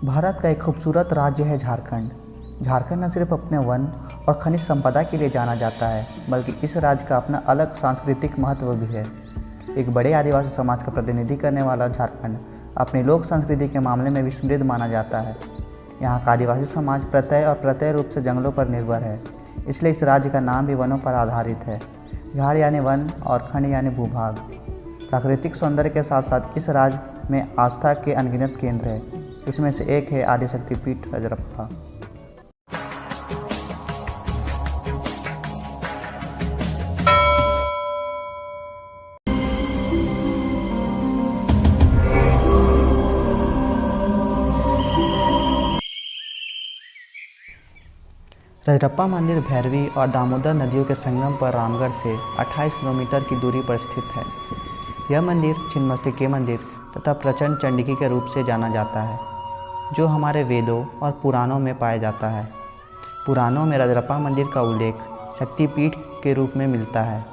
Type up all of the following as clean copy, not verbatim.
भारत का एक खूबसूरत राज्य है झारखंड। झारखंड न सिर्फ अपने वन और खनिज संपदा के लिए जाना जाता है, बल्कि इस राज्य का अपना अलग सांस्कृतिक महत्व भी है। एक बड़े आदिवासी समाज का प्रतिनिधि करने वाला झारखंड अपनी लोक संस्कृति के मामले में भी समृद्ध माना जाता है। यहाँ का आदिवासी समाज प्रत्यय रूप से जंगलों पर निर्भर है, इसलिए इस राज्य का नाम भी वनों पर आधारित है। झाड़ यानी वन और खंड यानी भूभाग। प्राकृतिक सौंदर्य के साथ साथ इस राज्य में आस्था के अनगिनत केंद्र हैं। इसमें से एक है आदिशक्ति पीठ रजरप्पा। रजरप्पा मंदिर भैरवी और दामोदर नदियों के संगम पर रामगढ़ से 28 किलोमीटर की दूरी पर स्थित है। यह मंदिर छिन्नमस्तिके मंदिर तथा प्रचंड चंडिकी के रूप से जाना जाता है, जो हमारे वेदों और पुराणों में पाया जाता है। पुराणों में रजरप्पा मंदिर का उल्लेख शक्तिपीठ के रूप में मिलता है।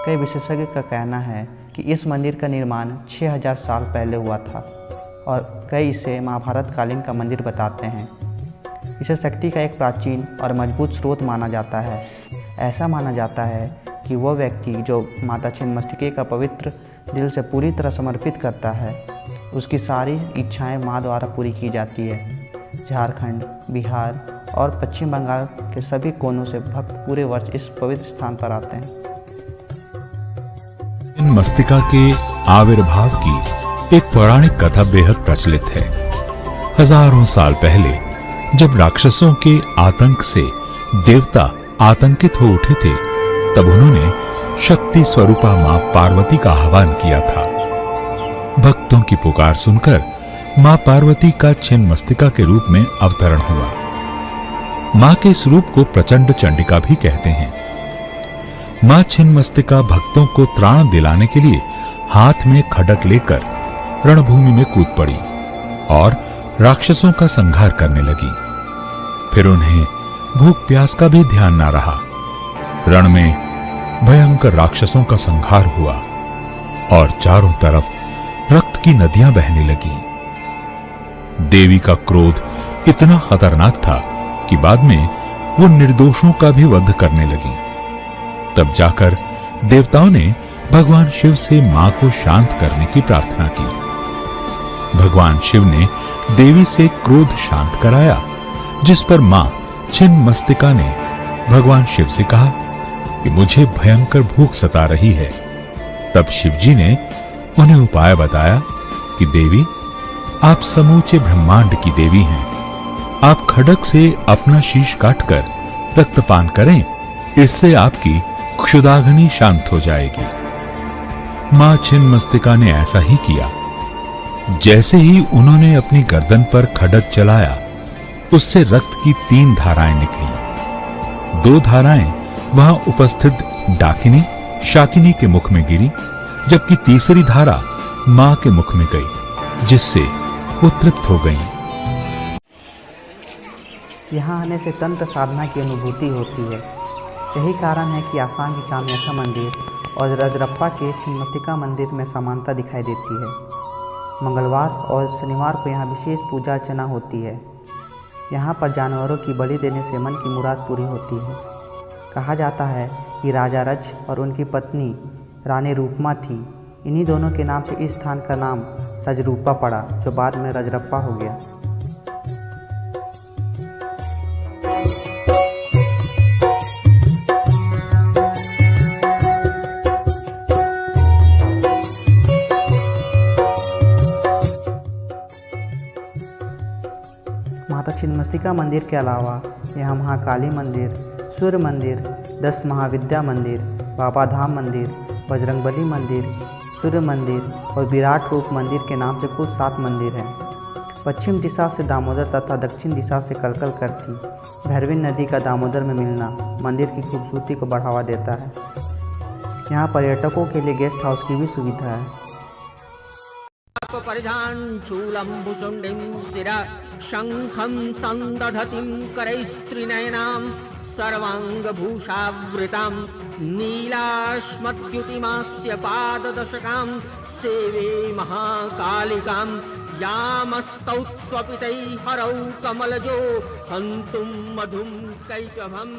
कई विशेषज्ञ का कहना है कि इस मंदिर का निर्माण 6000 साल पहले हुआ था और कई इसे महाभारत कालीन का मंदिर बताते हैं। इसे शक्ति का एक प्राचीन और मजबूत स्रोत माना जाता है। ऐसा माना जाता है कि वह व्यक्ति जो माता छिन्नमस्तिके का पवित्र दिल से पूरी तरह समर्पित करता है, उसकी सारी इच्छाएं माँ द्वारा पूरी की जाती है। झारखंड, बिहार और पश्चिम बंगाल के सभी कोनों से भक्त पूरे वर्ष इस पवित्र स्थान पर आते हैं। छिन्नमस्तिका के आविर्भाव की एक पौराणिक कथा बेहद प्रचलित है। हजारों साल पहले जब राक्षसों के आतंक से देवता आतंकित हो उठे थे, तब उन्होंने शक्ति स्वरूपा मां पार्वती का आह्वान किया था। भक्तों की पुकार सुनकर मां पार्वती का छिन्नमस्तिका के रूप में अवतरण हुआ। मां के इस रूप को प्रचंड चंडिका भी कहते हैं। मां छिन्नमस्तिका भक्तों को त्राण दिलाने के लिए हाथ में खड्ग लेकर रणभूमि में कूद पड़ी और राक्षसों का संहार करने लगी। फिर उन्हें भूख प्यास का भी ध्यान ना रहा। रण में भयंकर राक्षसों का संहार हुआ और चारों तरफ रक्त की नदियां बहने लगी। देवी का क्रोध इतना खतरनाक था कि बाद में वो निर्दोषों का भी वध करने लगी। तब जाकर देवताओं ने भगवान शिव से मां को शांत करने की प्रार्थना की। भगवान शिव ने देवी से क्रोध शांत कराया, जिस पर मां छिन्नमस्तिका ने भगवान शिव से कहा कि मुझे भयंकर भूख सता रही है। तब शिवजी ने उन्हें उपाय बताया कि देवी, आप समूचे ब्रह्मांड की देवी हैं। आप खड्ग से अपना शीश काटकर रक्तपान करें, इससे आपकी क्षुधाग्नि शांत हो जाएगी। मां छिन्नमस्तिका ने ऐसा ही किया। जैसे ही उन्होंने अपनी गर्दन पर खड्ग चलाया, उससे रक्त की 3 धाराएं निकली। 2 धाराएं वहां उपस्थित डाकिनी, शाकिनी के मुख में गिरी, जबकि तीसरी धारा मां के मुख में गई, जिससे वो तृप्त हो गईं। यहाँ आने से तंत्र साधना की अनुभूति होती है। यही कारण है कि आसाम की कामाख्या मंदिर और रजरप्पा के छिन्नमस्तिका मंदिर में समानता दिखाई देती है। मंगलवार और शनिवार को यहाँ विशेष पूजा अर्चना होती है। यहाँ पर जानवरों की बलि देने से मन की मुराद पूरी होती है। कहा जाता है कि राजा रज और उनकी पत्नी रानी रूपमा थी। इन्हीं दोनों के नाम से इस स्थान का नाम रजरूपा पड़ा, जो बाद में रजरप्पा हो गया। माता छिन्नमस्तिका मंदिर के अलावा यहाँ महाकाली मंदिर, सूर्य मंदिर, 10 महाविद्या मंदिर, बाबा धाम मंदिर, बजरंगबली मंदिर, सूर्य मंदिर और विराट रूप मंदिर के नाम से कुल 7 मंदिर हैं। पश्चिम दिशा से दामोदर तथा दक्षिण दिशा से कलकल करती भैरवी नदी का दामोदर में मिलना मंदिर की खूबसूरती को बढ़ावा देता है। यहाँ पर्यटकों के लिए गेस्ट हाउस की भी सुविधा है। परिधान चूलम भुषुंडिम शिरा शंखम संदधतिम करैस्त्रिनयनाम सर्वांग भूषावृताम नीलाश्मद्युतिमास्य पाददशकाम सेवे महाकालिकाम यामस्तौ स्वपितै हरौ कमलजो हन्तुं मधुं कैटभम्।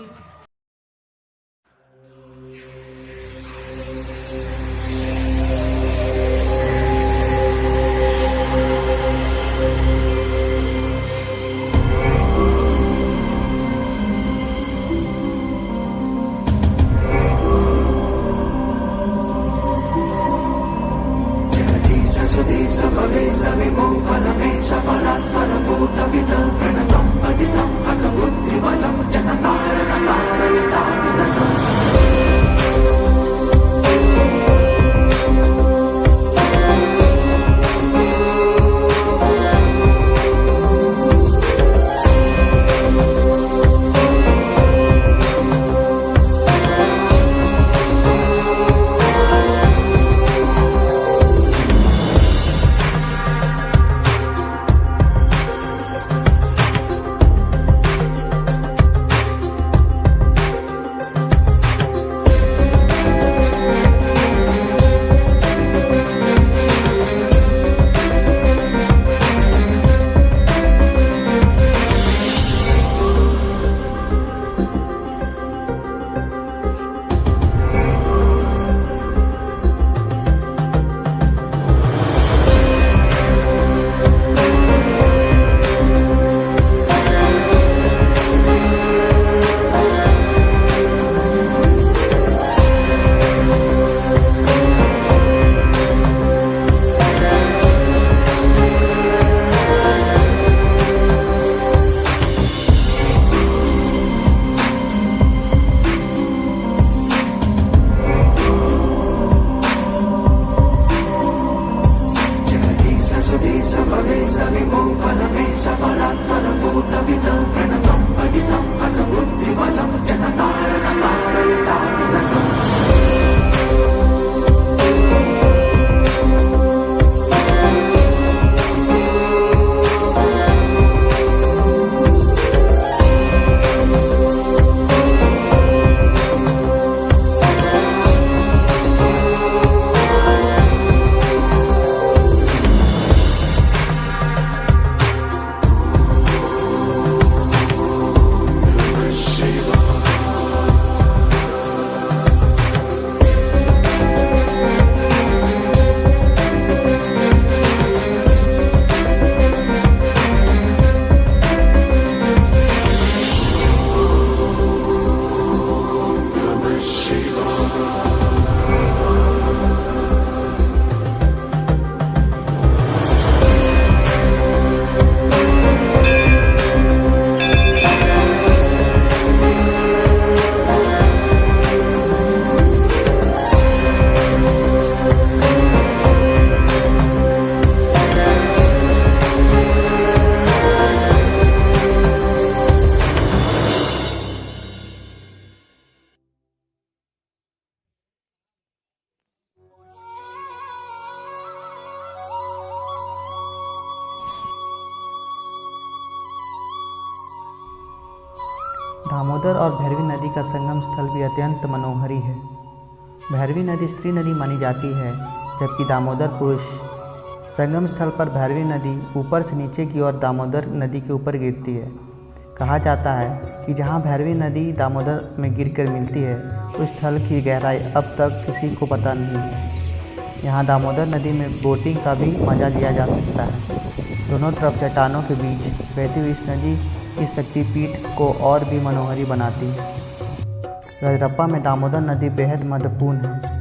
दामोदर और भैरवी नदी का संगम स्थल भी अत्यंत मनोहरी है। भैरवी नदी स्त्री नदी मानी जाती है, जबकि दामोदर पुरुष। संगम स्थल पर भैरवी नदी ऊपर से नीचे की ओर दामोदर नदी के ऊपर गिरती है। कहा जाता है कि जहाँ भैरवी नदी दामोदर में गिरकर मिलती है, उस स्थल की गहराई अब तक किसी को पता नहीं है। यहाँ दामोदर नदी में बोटिंग का भी मज़ा लिया जा सकता है। दोनों तरफ चट्टानों के बीच बहती हुई इस नदी इस शक्तिपीठ को और भी मनोहरी बनाती है। रजरप्पा में दामोदर नदी बेहद महत्वपूर्ण है।